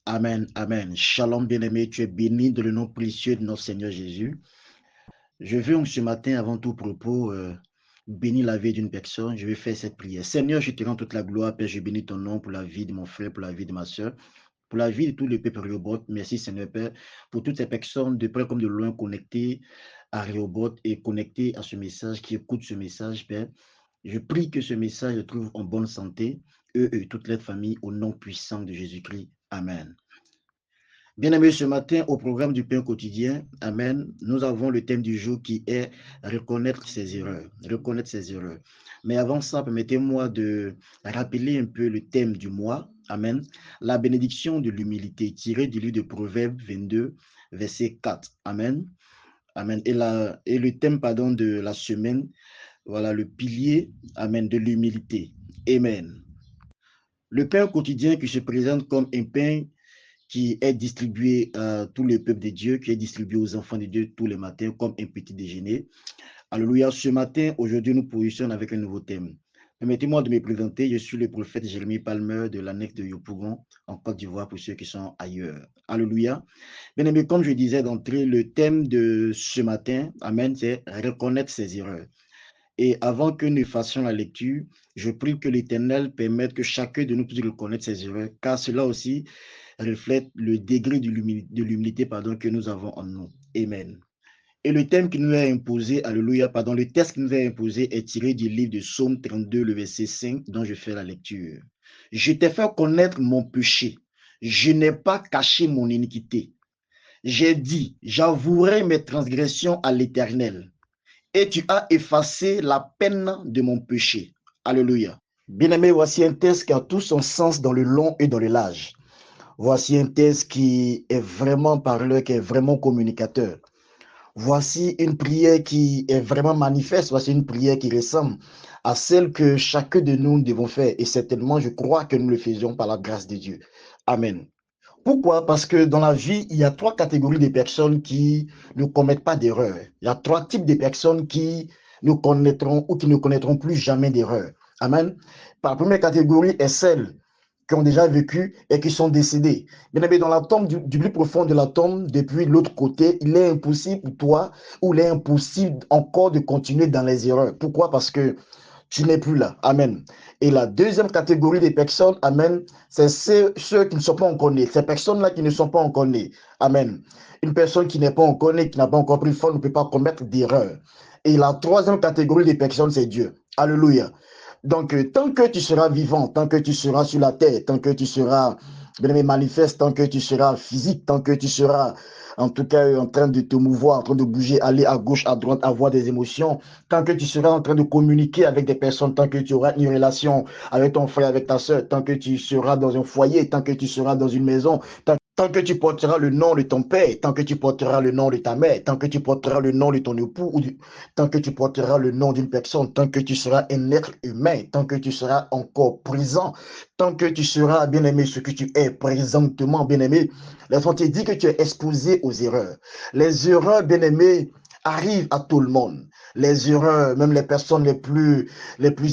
Amen, amen. Shalom, bien-aimé, tu es béni dans le nom précieux de notre Seigneur Jésus. Je veux donc ce matin, avant tout propos, bénir la vie d'une personne. Je vais faire cette prière. Seigneur, je te rends toute la gloire, Père. Je bénis ton nom pour la vie de mon frère, pour la vie de ma soeur, pour la vie de tout le peuple Réobot. Merci, Seigneur Père, pour toutes ces personnes de près comme de loin connectées à Réobot et connectées à ce message, qui écoutent ce message, Père. Je prie que ce message le trouve en bonne santé, eux et toute leur famille, au nom puissant de Jésus-Christ. Amen. Bien-aimés, ce matin, au programme du pain quotidien, Amen, nous avons le thème du jour qui est reconnaître ses erreurs. Reconnaître ses erreurs. Mais avant ça, permettez-moi de rappeler un peu le thème du mois. Amen. La bénédiction de l'humilité, tirée du livre de Proverbes 22, verset 4. Amen. Amen. Et le thème, pardon, de la semaine, voilà, le pilier, Amen, de l'humilité. Amen. Le pain quotidien qui se présente comme un pain qui est distribué à tout le peuple de Dieu, qui est distribué aux enfants de Dieu tous les matins comme un petit déjeuner. Alléluia. Ce matin, aujourd'hui, nous positionnons avec un nouveau thème. Permettez-moi de me présenter. Je suis le prophète Jérémie Palmer de l'annexe de Yopougon, en Côte d'Ivoire, pour ceux qui sont ailleurs. Alléluia. Bien aimé, comme je disais d'entrée, le thème de ce matin, Amen, c'est reconnaître ses erreurs. Et avant que nous fassions la lecture, je prie que l'Éternel permette que chacun de nous puisse reconnaître ses erreurs, car cela aussi reflète le degré de l'humilité que nous avons en nous. Amen. Et le thème qui nous est imposé, alléluia, le texte qui nous est imposé est tiré du livre de Psaume 32, le verset 5, dont je fais la lecture. Je t'ai fait connaître mon péché. Je n'ai pas caché mon iniquité. J'ai dit, j'avouerai mes transgressions à l'Éternel. Et tu as effacé la peine de mon péché. Alléluia. Bien-aimé, voici un texte qui a tout son sens dans le long et dans le large. Voici un texte qui est vraiment parleur, qui est vraiment communicateur. Voici une prière qui est vraiment manifeste. Voici une prière qui ressemble à celle que chacun de nous devons faire. Et certainement, je crois que nous le faisons par la grâce de Dieu. Amen. Pourquoi? Parce que dans la vie, il y a trois catégories de personnes qui ne commettent pas d'erreurs. Il y a trois types de personnes qui ne connaîtront ou qui ne connaîtront plus jamais d'erreurs. Amen. La première catégorie est celle qui ont déjà vécu et qui sont décédés. Bien aimé, dans la tombe, du plus profond de la tombe, depuis l'autre côté, il est impossible pour toi ou il est impossible encore de continuer dans les erreurs. Pourquoi? Parce que tu n'es plus là. Amen. Et la deuxième catégorie des personnes, Amen, c'est ceux qui ne sont pas encore nés. Ces personnes-là qui ne sont pas encore nées. Amen. Une personne qui n'est pas encore née, qui n'a pas encore pris foi, ne peut pas commettre d'erreur. Et la troisième catégorie des personnes, c'est Dieu. Alléluia. Donc, tant que tu seras vivant, tant que tu seras sur la terre, tant que tu seras bien manifeste, tant que tu seras physique, tant que tu seras en tout cas en train de te mouvoir, en train de bouger, aller à gauche, à droite, avoir des émotions, tant que tu seras en train de communiquer avec des personnes, tant que tu auras une relation avec ton frère, avec ta soeur, tant que tu seras dans un foyer, tant que tu seras dans une maison, tant que tu porteras le nom de ton père, tant que tu porteras le nom de ta mère, tant que tu porteras le nom de ton époux, tant que tu porteras le nom d'une personne, tant que tu seras un être humain, tant que tu seras encore présent, tant que tu seras bien aimé ce que tu es présentement bien aimé, laisse-moi te dire que tu es exposé aux erreurs. Les erreurs bien aimées arrivent à tout le monde. Les erreurs, même les personnes les plus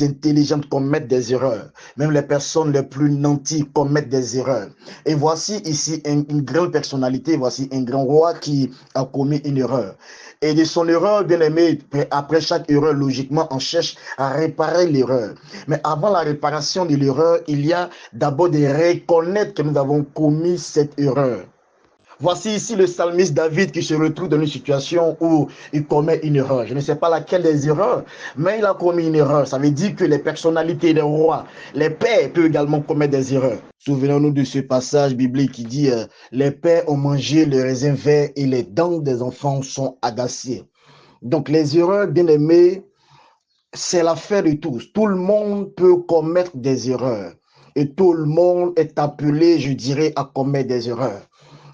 intelligentes commettent des erreurs. Même les personnes les plus nanties commettent des erreurs. Et voici ici une grande personnalité, voici un grand roi qui a commis une erreur. Et de son erreur, bien aimé, après chaque erreur, logiquement, on cherche à réparer l'erreur. Mais avant la réparation de l'erreur, il y a d'abord de reconnaître que nous avons commis cette erreur. Voici ici le psalmiste David qui se retrouve dans une situation où il commet une erreur. Je ne sais pas laquelle des erreurs, mais il a commis une erreur. Ça veut dire que les personnalités des rois, les pères peuvent également commettre des erreurs. Souvenons-nous de ce passage biblique qui dit les pères ont mangé le raisin vert et les dents des enfants sont agacées. Donc les erreurs, bien aimées, c'est l'affaire de tous. Tout le monde peut commettre des erreurs. Et tout le monde est appelé, je dirais, à commettre des erreurs.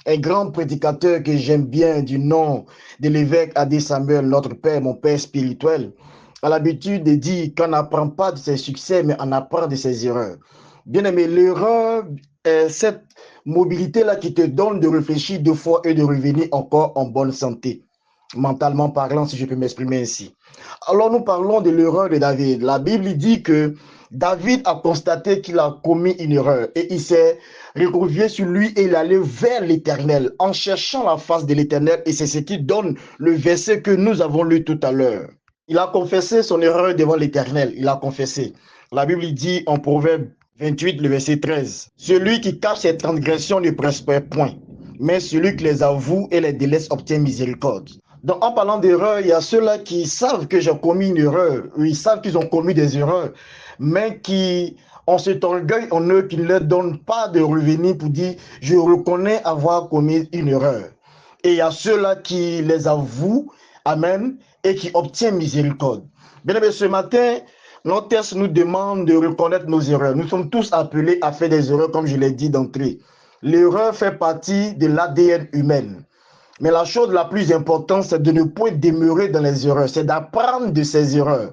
Un grand prédicateur que j'aime bien du nom de l'évêque Adi Samuel, notre père, mon père spirituel, a l'habitude de dire qu'on n'apprend pas de ses succès, mais on apprend de ses erreurs. Bien aimé, l'erreur est cette mobilité-là qui te donne de réfléchir deux fois et de revenir encore en bonne santé. mentalement parlant, si je peux m'exprimer ainsi. Alors nous parlons de l'erreur de David. La Bible dit que David a constaté qu'il a commis une erreur et il s'est recroquevillé sur lui et il allait vers l'Éternel en cherchant la face de l'Éternel, et c'est ce qui donne le verset que nous avons lu tout à l'heure. Il a confessé son erreur devant l'Éternel, il a confessé. La Bible dit en Proverbe 28, le verset 13, « Celui qui cache ses transgressions ne prospère point, mais celui qui les avoue et les délaisse obtient miséricorde. » Donc, en parlant d'erreur, il y a ceux-là qui savent que j'ai commis une erreur, ou ils savent qu'ils ont commis des erreurs, mais qui ont cet orgueil en eux qui ne leur donne pas de revenir pour dire « je reconnais avoir commis une erreur ». Et il y a ceux-là qui les avouent, amen, et qui obtiennent miséricorde. Bien aimé, ce matin, notre texte nous demande de reconnaître nos erreurs. Nous sommes tous appelés à faire des erreurs, comme je l'ai dit d'entrée. L'erreur fait partie de l'ADN humain. Mais la chose la plus importante, c'est de ne point demeurer dans les erreurs, c'est d'apprendre de ces erreurs.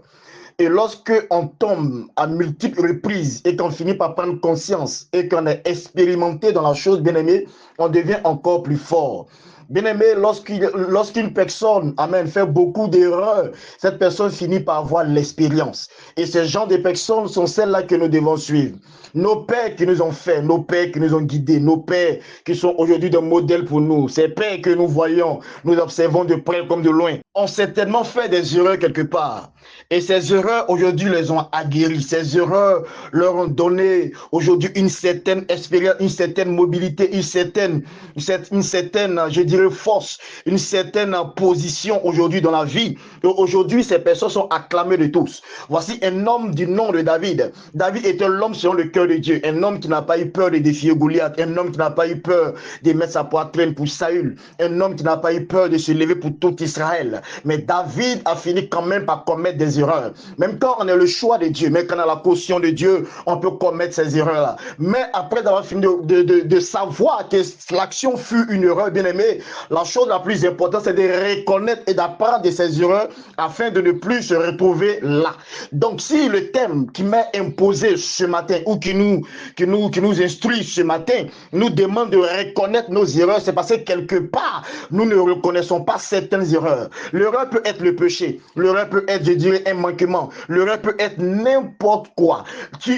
Et lorsque on tombe à multiples reprises et qu'on finit par prendre conscience et qu'on est expérimenté dans la chose, bien aimé, on devient encore plus fort. Bien aimé, lorsqu'une personne, amen, fait beaucoup d'erreurs, cette personne finit par avoir l'expérience. Et ces genres de personnes sont celles-là que nous devons suivre. Nos pères qui nous ont fait, nos pères qui nous ont guidés, nos pères qui sont aujourd'hui des modèles pour nous, ces pères que nous voyons, nous observons de près comme de loin, ont certainement fait des erreurs quelque part. Et ces erreurs, aujourd'hui, les ont aguerris. Ces erreurs leur ont donné aujourd'hui une certaine expérience, une certaine mobilité, une certaine, je dirais, force, une certaine position aujourd'hui dans la vie. Et aujourd'hui, ces personnes sont acclamées de tous. Voici un homme du nom de David. David était l'homme selon le cœur de Dieu. Un homme qui n'a pas eu peur de défier Goliath. Un homme qui n'a pas eu peur de mettre sa poitrine pour Saül. Un homme qui n'a pas eu peur de se lever pour tout Israël. Mais David a fini quand même par commettre des erreurs. Même quand on a le choix de Dieu, mais quand on a la caution de Dieu, on peut commettre ces erreurs-là. Mais après avoir fini de savoir que l'action fut une erreur, bien aimé, la chose la plus importante, c'est de reconnaître et d'apprendre de ces erreurs afin de ne plus se retrouver là. Donc, si le thème qui m'est imposé ce matin ou qui nous instruit ce matin nous demande de reconnaître nos erreurs, c'est parce que quelque part, nous ne reconnaissons pas certaines erreurs. L'erreur peut être le péché, l'erreur peut être, je dirais, un manquement, l'erreur peut être n'importe quoi.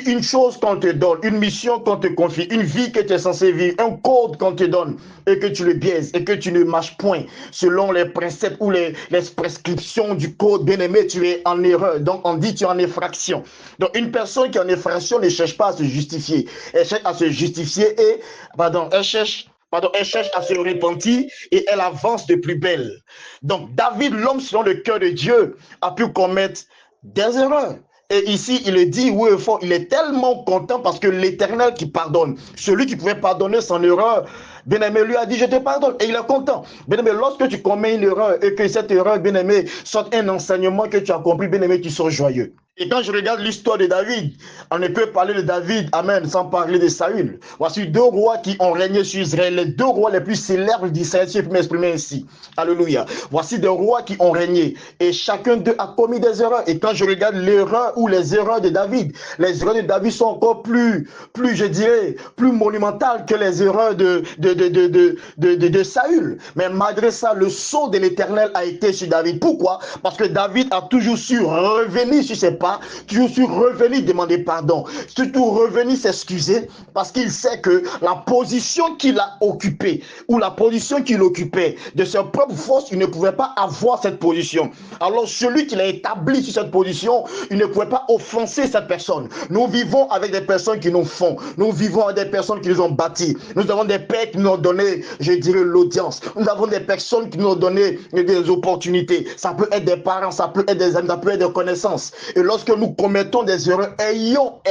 Une chose qu'on te donne, une mission qu'on te confie, une vie que tu es censé vivre, un code qu'on te donne et que tu le biaises et que tu ne marches point selon les préceptes ou les prescriptions du code, bien aimé, tu es en erreur. Donc on dit tu es en effraction. Donc une personne qui est en effraction ne cherche pas à se justifier. Elle cherche à se justifier et, elle cherche à se repentir et elle avance de plus belle. Donc David, l'homme selon le cœur de Dieu, a pu commettre des erreurs. Et ici, il est dit, oui, il est tellement content parce que l'Éternel qui pardonne, celui qui pouvait pardonner son erreur, bien-aimé, lui a dit, je te pardonne. Et il est content. Bien-aimé, lorsque tu commets une erreur et que cette erreur, bien-aimé, soit un enseignement que tu as compris, bien-aimé, tu sors joyeux. Et quand je regarde l'histoire de David, on ne peut parler de David, amen, sans parler de Saül. Voici deux rois qui ont régné sur Israël, les deux rois les plus célèbres d'Israël, si je peux m'exprimer ainsi. Alléluia. Voici des rois qui ont régné et chacun d'eux a commis des erreurs. Et quand je regarde l'erreur ou les erreurs de David, les erreurs de David sont encore plus, je dirais, plus monumentales que les erreurs de Saül. Mais malgré ça, le sceau de l'Éternel a été sur David. Pourquoi? Parce que David a toujours su revenir sur ses pas, toujours su revenir demander pardon, surtout revenir s'excuser, parce qu'il sait que la position qu'il a occupée, ou la position qu'il occupait, de sa propre force, il ne pouvait pas avoir cette position. Alors celui qui l'a établi sur cette position, il ne pouvait pas offenser cette personne. Nous vivons avec des personnes qui nous font, nous vivons avec des personnes qui nous ont bâtis, nous avons des pères qui nous ont donné, je dirais, l'audience, nous avons des personnes qui nous ont donné des opportunités, ça peut être des parents, ça peut être des amis, ça peut être des connaissances. Et lorsque nous commettons des erreurs, ayons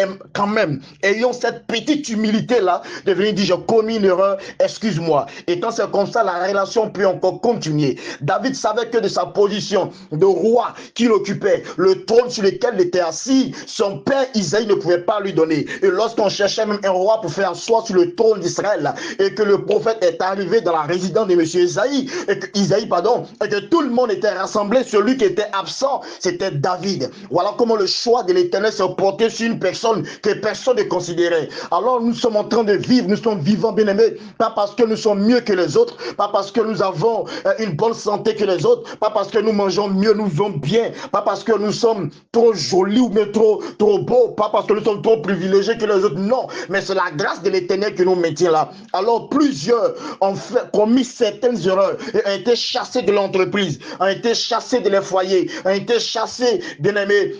cette petite humilité-là de venir dire, j'ai commis une erreur, excuse-moi. Et quand c'est comme ça, la relation peut encore continuer. David savait que de sa position de roi qu'il occupait, le trône sur lequel il était assis, son père Isaïe ne pouvait pas lui donner. Et lorsqu'on cherchait même un roi pour faire asseoir sur le trône d'Israël, et que le le prophète est arrivé dans la résidence de monsieur Isaïe, et que tout le monde était rassemblé. Celui qui était absent, c'était David. Voilà comment le choix de l'Éternel s'est porté sur une personne que personne ne considérait. Alors nous sommes en train de vivre, nous sommes vivants, bien-aimés, pas parce que nous sommes mieux que les autres, pas parce que nous avons une bonne santé que les autres, pas parce que nous mangeons mieux, nous vivons bien, pas parce que nous sommes trop jolis ou bien trop beaux, pas parce que nous sommes trop privilégiés que les autres, non, mais c'est la grâce de l'Éternel qui nous maintient là. Alors plusieurs ont commis certaines erreurs et ont été chassés de l'entreprise, ont été chassés de les foyers, ont été chassés, bien-aimés,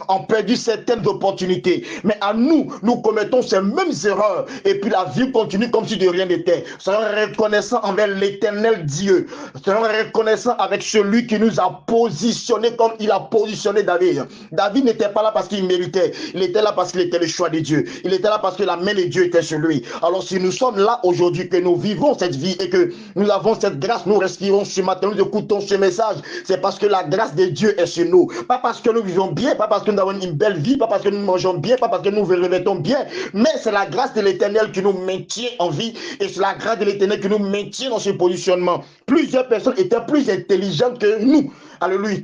ont perdu certaines opportunités. Mais à nous, nous commettons ces mêmes erreurs et puis la vie continue comme si de rien n'était. Soyons reconnaissants envers l'Éternel Dieu. Soyons reconnaissants avec celui qui nous a positionnés comme il a positionné David. David n'était pas là parce qu'il méritait. Il était là parce qu'il était le choix de Dieu. Il était là parce que la main de Dieu était sur lui. Alors si nous sommes là aujourd'hui, que nous vivons cette vie et que nous avons cette grâce, nous respirons ce matin, nous écoutons ce message, c'est parce que la grâce de Dieu est sur nous. Pas parce que nous vivons bien, pas parce que nous avons une belle vie, pas parce que nous mangeons bien, pas parce que nous revêtons bien, mais c'est la grâce de l'Éternel qui nous maintient en vie et c'est la grâce de l'Éternel qui nous maintient dans ce positionnement. Plusieurs personnes étaient plus intelligentes que nous. Alléluia.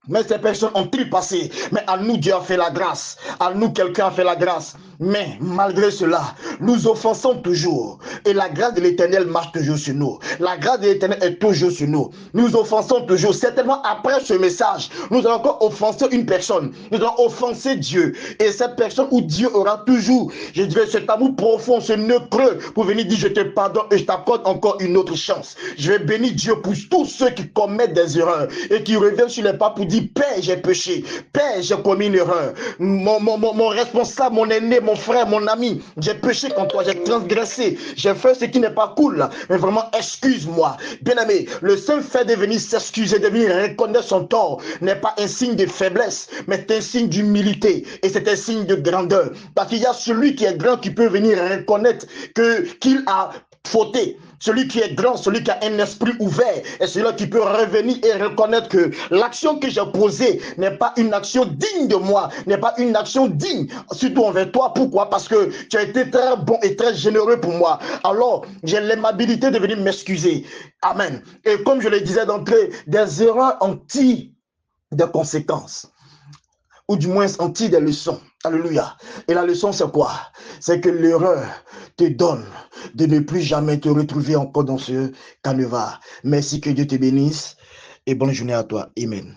Mais ces personnes ont trépassé. Mais à nous, Dieu a fait la grâce. À nous, quelqu'un a fait la grâce. Mais malgré cela, nous offensons toujours. Et la grâce de l'Éternel marche toujours sur nous. La grâce de l'Éternel est toujours sur nous. Nous offensons toujours. Certainement, après ce message, nous allons encore offenser une personne. Nous allons offenser Dieu. Et cette personne où Dieu aura toujours, je dirais, cet amour profond, ce nœud creux, pour venir dire, je te pardonne et je t'accorde encore une autre chance. Je vais bénir Dieu pour tous ceux qui commettent des erreurs et qui reviennent sur les pas pour dire, Père, j'ai péché. Père, j'ai commis une erreur. Mon responsable, mon aîné, mon frère, mon ami, j'ai péché contre toi, j'ai transgressé, j'ai fait ce qui n'est pas cool, mais vraiment excuse-moi. Bien aimé, le seul fait de venir s'excuser, de venir reconnaître son tort, n'est pas un signe de faiblesse, mais c'est un signe d'humilité et c'est un signe de grandeur. Parce qu'il y a celui qui est grand qui peut venir reconnaître qu'il a fauté. Celui qui est grand, celui qui a un esprit ouvert, et celui qui peut revenir et reconnaître que l'action que j'ai posée n'est pas une action digne de moi, n'est pas une action digne, surtout envers toi. Pourquoi? Parce que tu as été très bon et très généreux pour moi. Alors, j'ai l'aimabilité de venir m'excuser. Amen. Et comme je le disais d'entrée, des erreurs en tirent des conséquences, ou du moins en tirent des leçons. Alléluia. Et la leçon, c'est quoi? C'est que l'erreur te donne de ne plus jamais te retrouver encore dans ce canevas. Merci, que Dieu te bénisse et bonne journée à toi. Amen.